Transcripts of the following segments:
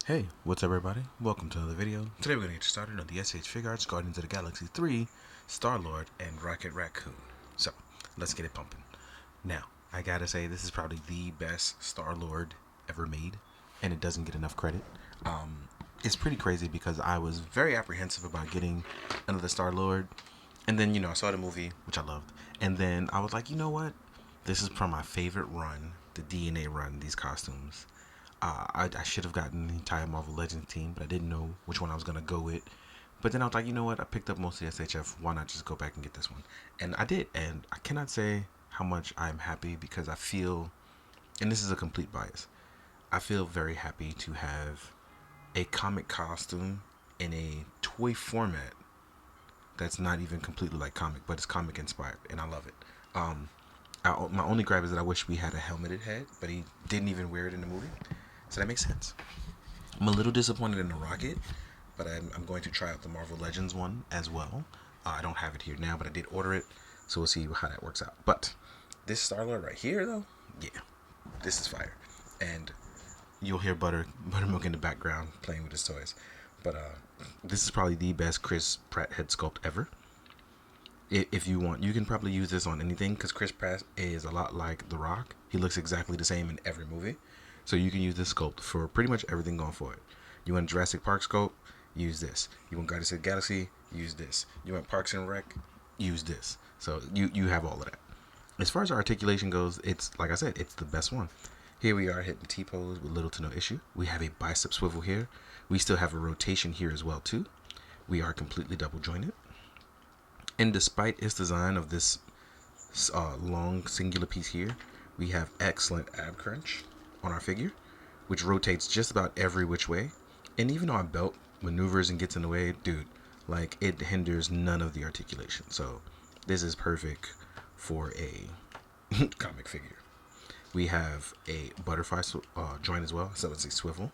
Hey, what's up everybody? Welcome to another video. Today we're going to get started on the SH Figuarts Guardians of the Galaxy 3, Star-Lord, and Rocket Raccoon. So, let's get it pumping. Now, I gotta say, this is probably the best Star-Lord ever made, and it doesn't get enough credit. It's pretty crazy because I was very apprehensive about getting another Star-Lord, and then, I saw the movie, which I loved, and then I was like, you know what? This is from my favorite run, the DNA run, these costumes. I should have gotten the entire Marvel Legends team, but I didn't know which one I was going to go with. But then I was like, you know what? I picked up most of the SHF. Why not just go back and get this one? And I did. And I cannot say how much I'm happy because I feel, and this is a complete bias, I feel very happy to have a comic costume in a toy format that's not even completely like comic, but it's comic inspired. And I love it. My only gripe is that I wish we had a helmeted head, but he didn't even wear it in the movie. So that makes sense. I'm a little disappointed in the Rocket, but I'm going to try out the Marvel Legends one as well. I don't have it here now, but I did order it, so we'll see how that works out. But this Star-Lord right here, though, yeah, this is fire. And you'll hear Buttermilk in the background playing with his toys. But this is probably the best Chris Pratt head sculpt ever. If you want, you can probably use this on anything because Chris Pratt is a lot like The Rock. He looks exactly the same in every movie. So you can use this sculpt for pretty much everything going forward. You want Jurassic Park sculpt? Use this. You want Guardians of the Galaxy? Use this. You want Parks and Rec? Use this. So you have all of that. As far as our articulation goes, it's like I said, it's the best one. Here we are hitting T-pose with little to no issue. We have a bicep swivel here. We still have a rotation here as well too. We are completely double jointed. And despite its design of this long singular piece here, we have excellent ab crunch on our figure, which rotates just about every which way. And even though our belt maneuvers and gets in the way, dude, like it hinders none of the articulation. So this is perfect for a comic figure. We have a butterfly joint as well, so it's a swivel.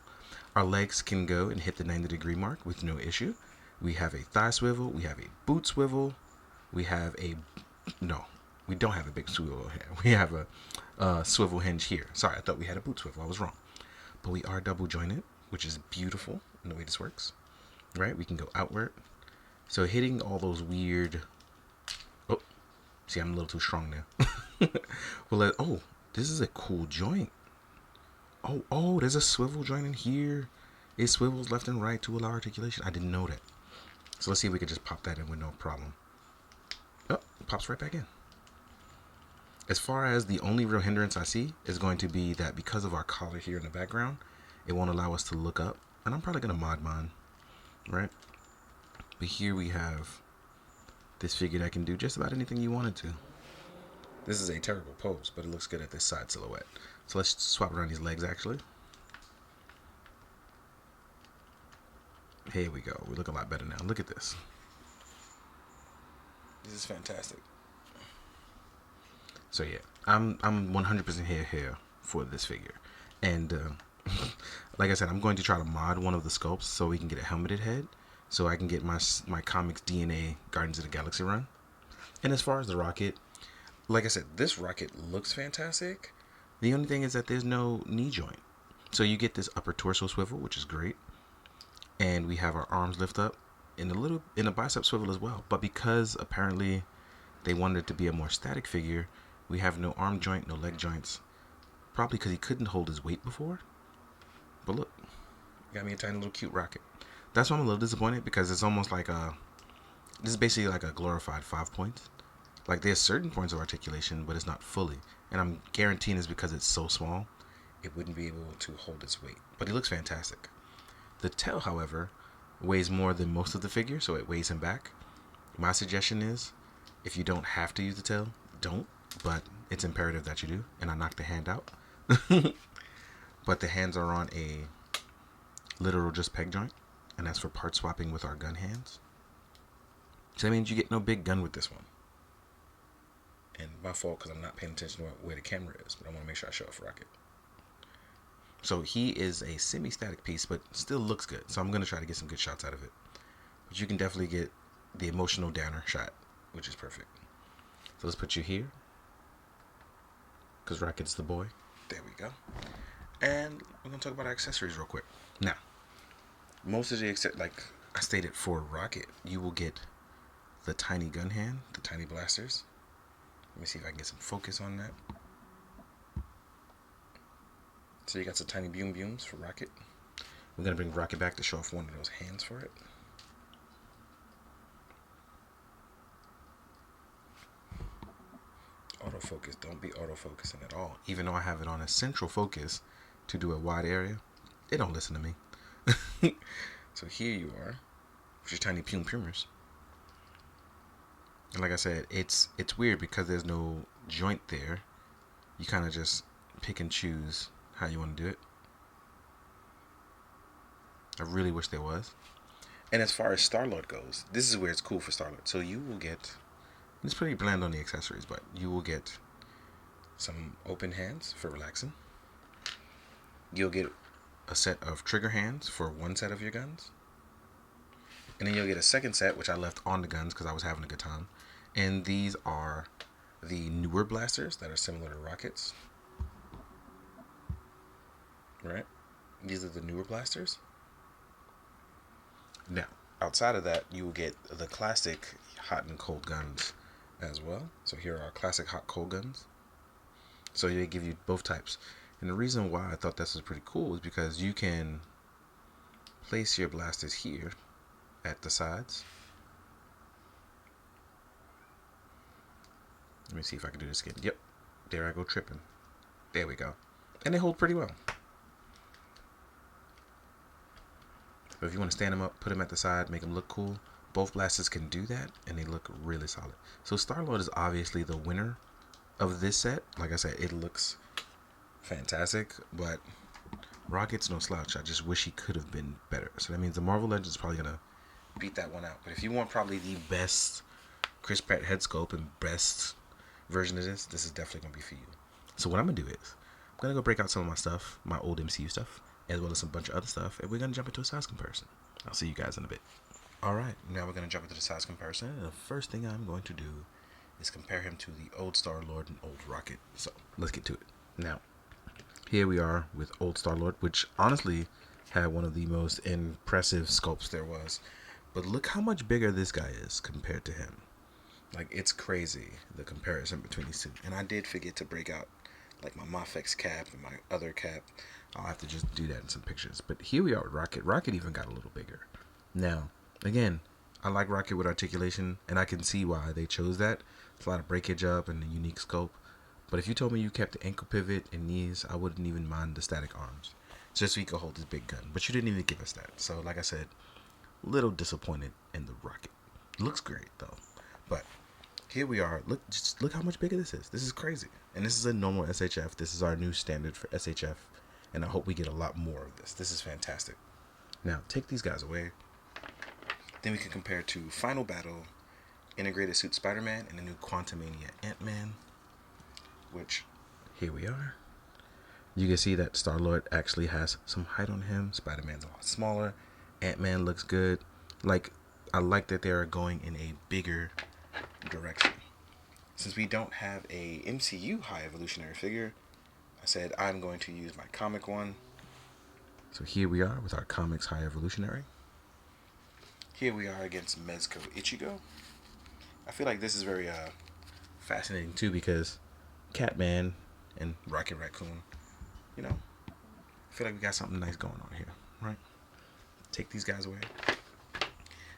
Our legs can go and hit the 90-degree mark with no issue. We have a thigh swivel. We have a boot swivel. We have a no, we don't have a big swivel here. We have a swivel hinge here. Sorry, I thought we had a boot swivel. I was wrong. But we are double jointed, which is beautiful in the way this works. Right? We can go outward. So hitting all those weird. Oh, see, I'm a little too strong now. Well, oh, this is a cool joint. Oh, there's a swivel joint in here. It swivels left and right to allow articulation. I didn't know that. So let's see if we can just pop that in with no problem. Oh, it pops right back in. As far as the only real hindrance I see is going to be that because of our collar here in the background, it won't allow us to look up. And I'm probably going to mod mine, right? But here we have this figure that can do just about anything you want it to. This is a terrible pose, but it looks good at this side silhouette. So let's swap around these legs actually. Here we go. We look a lot better now. Look at this. This is fantastic. So yeah, I'm 100% here for this figure, and like I said, I'm going to try to mod one of the sculpts so we can get a helmeted head, so I can get my comics DNA Guardians of the Galaxy run. And as far as the Rocket, like I said, this Rocket looks fantastic. The only thing is that there's no knee joint, so you get this upper torso swivel, which is great, and we have our arms lift up in a bicep swivel as well. But because apparently they wanted it to be a more static figure, we have no arm joint, no leg joints. Probably because he couldn't hold his weight before. But look, got me a tiny little cute Rocket. That's why I'm a little disappointed because it's almost like this is basically like a glorified 5 points. Like there's certain points of articulation, but it's not fully. And I'm guaranteeing it's because it's so small, it wouldn't be able to hold its weight. But he looks fantastic. The tail, however, weighs more than most of the figure, so it weighs him back. My suggestion is, if you don't have to use the tail, don't. But it's imperative that you do. And I knocked the hand out. But the hands are on a literal just peg joint. And that's for part swapping with our gun hands. So that means you get no big gun with this one. And my fault because I'm not paying attention to where the camera is. But I want to make sure I show off Rocket. So he is a semi-static piece, but still looks good. So I'm going to try to get some good shots out of it. But you can definitely get the emotional downer shot, which is perfect. So let's put you here. Because Rocket's the boy. There we go. And we're going to talk about our accessories real quick. Now, Most of the except like I stated for Rocket, you will get the tiny gun hand, the tiny blasters. Let me see if I can get some focus on that. So you got some tiny boom booms for Rocket. We're gonna bring Rocket back to show off one of those hands for it. Autofocus, don't be autofocusing at all. Even though I have it on a central focus to do a wide area, it don't listen to me. So here you are with your tiny pum pumers. And like I said, it's weird because there's no joint there. You kind of just pick and choose how you want to do it. I really wish there was. And as far as Star-Lord goes, this is where it's cool for Star-Lord. So you will get, it's pretty bland on the accessories, but you will get some open hands for relaxing. You'll get a set of trigger hands for one set of your guns. And then you'll get a second set, which I left on the guns because I was having a good time. And these are the newer blasters that are similar to rockets. Right? These are the newer blasters. Now, outside of that, you will get the classic hot and cold guns as well. So here are our classic hot cold guns. So they give you both types. And the reason why I thought this was pretty cool is because you can place your blasters here at the sides. Let me see if I can do this again. Yep, there I go tripping. There we go. And they hold pretty well. But if you want to stand them up, put them at the side, make them look cool, both blasters can do that, and they look really solid. So Star-Lord is obviously the winner of this set. Like I said, it looks fantastic, but Rocket's no slouch. I just wish he could have been better. So that means the Marvel Legends is probably going to beat that one out. But if you want probably the best Chris Pratt head sculpt and best version of this, this is definitely going to be for you. So what I'm going to do is, I'm going to go break out some of my stuff, my old MCU stuff, as well as a bunch of other stuff, and we're going to jump into a size comparison. I'll see you guys in a bit. Alright, now we're going to jump into the size comparison, and the first thing I'm going to do is compare him to the old Star-Lord and old Rocket. So, let's get to it. Now, here we are with old Star-Lord, which honestly had one of the most impressive sculpts there was. But look how much bigger this guy is compared to him. Like, it's crazy, the comparison between these two. And I did forget to break out, like, my Mafex cap and my other cap. I'll have to just do that in some pictures. But here we are with Rocket. Rocket even got a little bigger. Now, again, I like Rocket with articulation, and I can see why they chose that. It's a lot of breakage up and a unique scope. But if you told me you kept the ankle pivot and knees, I wouldn't even mind the static arms. Just so you could hold this big gun. But you didn't even give us that. So, like I said, a little disappointed in the Rocket. Looks great, though. But here we are. Just look how much bigger this is. This is crazy. And this is a normal SHF. This is our new standard for SHF. And I hope we get a lot more of this. This is fantastic. Now, take these guys away. Then we can compare to Final Battle, Integrated Suit Spider-Man, and the new Quantumania Ant-Man. Which, here we are. You can see that Star-Lord actually has some height on him. Spider-Man's a lot smaller. Ant-Man looks good. Like, I like that they're going in a bigger direction. Since we don't have a MCU High Evolutionary figure, I said I'm going to use my comic one. So here we are with our comics High Evolutionary. Here we are against Mezco Ichigo. I feel like this is very fascinating too because Catman and Rocket Raccoon, you know, I feel like we got something nice going on here, right? Take these guys away.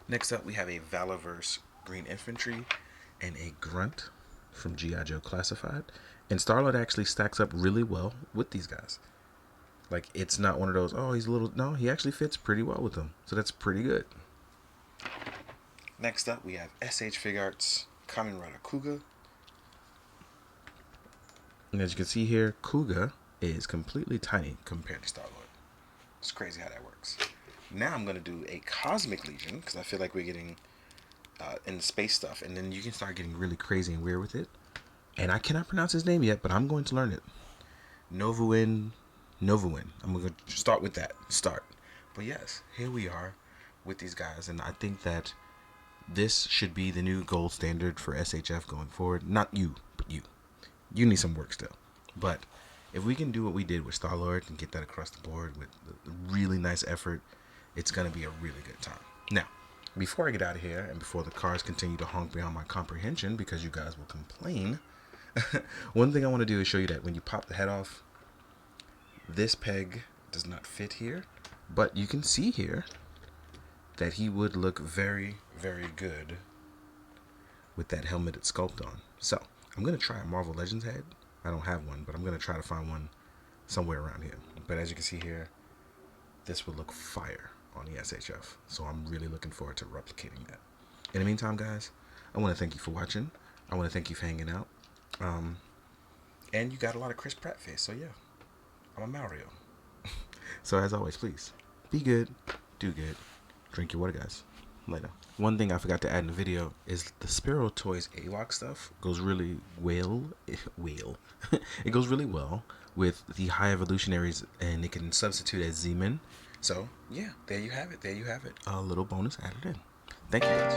Next up, we have a Valorverse Green Infantry and a Grunt from G.I. Joe Classified. And Star-Lord actually stacks up really well with these guys. Like, it's not one of those, oh, he's a little... No, he actually fits pretty well with them. So that's pretty good. Next up, we have SH Figuarts Kamen Rider Kuga. And as you can see here, Kuga is completely tiny compared to Star-Lord. It's crazy how that works. Now I'm going to do a Cosmic Legion, because I feel like we're getting in space stuff. And then you can start getting really crazy and weird with it. And I cannot pronounce his name yet, but I'm going to learn it. Novuin. I'm going to start with that. But yes, here we are with these guys. And I think that this should be the new gold standard for SHF going forward. Not you, but you. You need some work still. But if we can do what we did with Star-Lord and get that across the board with really nice effort, it's going to be a really good time. Now, before I get out of here and before the cars continue to honk beyond my comprehension because you guys will complain, one thing I want to do is show you that when you pop the head off, this peg does not fit here, but you can see here that he would look very, very good with that helmeted sculpt on. So I'm going to try a Marvel Legends head. I don't have one, but I'm going to try to find one somewhere around here. But as you can see here, this would look fire on the SHF. So I'm really looking forward to replicating that. In the meantime, guys, I want to thank you for watching. I want to thank you for hanging out. And you got a lot of Chris Pratt face, so yeah, I'm a Mario. So as always, please, be good, do good, drink your water, guys. Later. One thing I forgot to add in the video is the Sparrow Toys AWOC stuff goes really well. It goes really well with the High Evolutionaries, and it can substitute as Z-Men. So yeah, there you have it. There you have it. A little bonus added in. Thank you, guys.